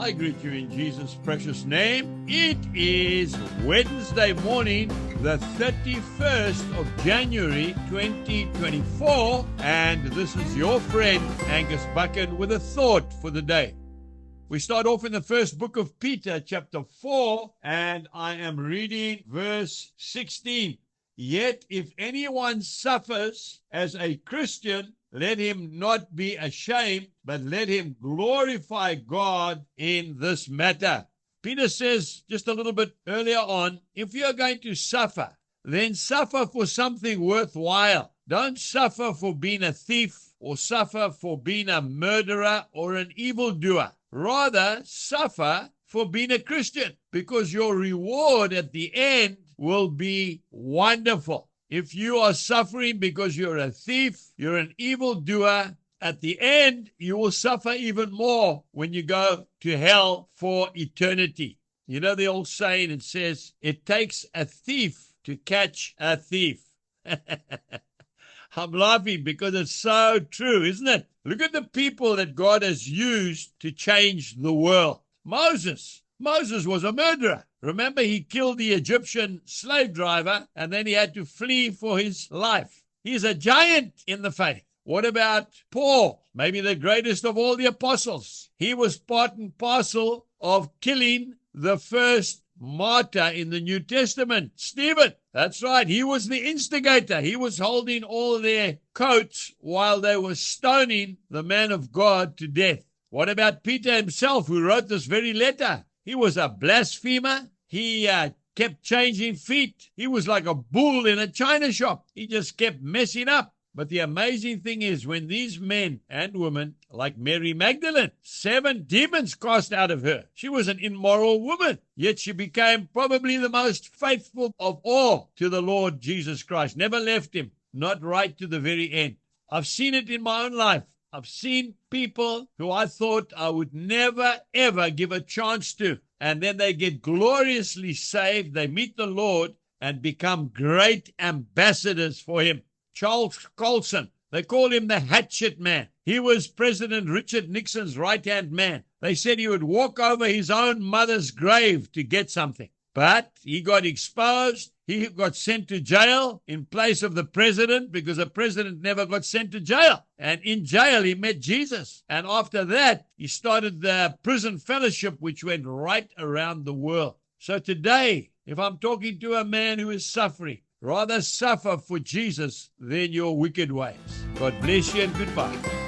I greet you in Jesus' precious name. It is Wednesday morning, the 31st of January 2024, and this is your friend Angus Buchan with a thought for the day. We start off in the first book of Peter, chapter 4, and I am reading verse 16. Yet if anyone suffers as a Christian, let him not be ashamed, but let him glorify God in this matter. Peter says just a little bit earlier on, if you're going to suffer, then suffer for something worthwhile. Don't suffer for being a thief or suffer for being a murderer or an evildoer. Rather, suffer for being a Christian, because your reward at the end will be wonderful. If you are suffering because you're a thief, you're an evildoer, at the end, you will suffer even more when you go to hell for eternity. You know the old saying, it says, it takes a thief to catch a thief. I'm laughing because it's so true, isn't it? Look at the people that God has used to change the world. Moses was a murderer. Remember, he killed the Egyptian slave driver, and then he had to flee for his life. He's a giant in the faith. What about Paul? Maybe the greatest of all the apostles. He was part and parcel of killing the first martyr in the New Testament, Stephen. That's right. He was the instigator. He was holding all their coats while they were stoning the man of God to death. What about Peter himself, who wrote this very letter? He was a blasphemer. He kept changing feet. He was like a bull in a china shop. He just kept messing up. But the amazing thing is, when these men and women, like Mary Magdalene, 7 demons cast out of her. She was an immoral woman, yet she became probably the most faithful of all to the Lord Jesus Christ. Never left him, not right to the very end. I've seen it in my own life. I've seen people who I thought I would never, ever give a chance to. And then they get gloriously saved. They meet the Lord and become great ambassadors for him. Charles Colson, they call him the hatchet man. He was President Richard Nixon's right-hand man. They said he would walk over his own mother's grave to get something. But he got exposed. He got sent to jail in place of the president, because the president never got sent to jail. And in jail, he met Jesus. And after that, he started the prison fellowship, which went right around the world. So today, if I'm talking to a man who is suffering, rather suffer for Jesus than your wicked ways. God bless you and goodbye.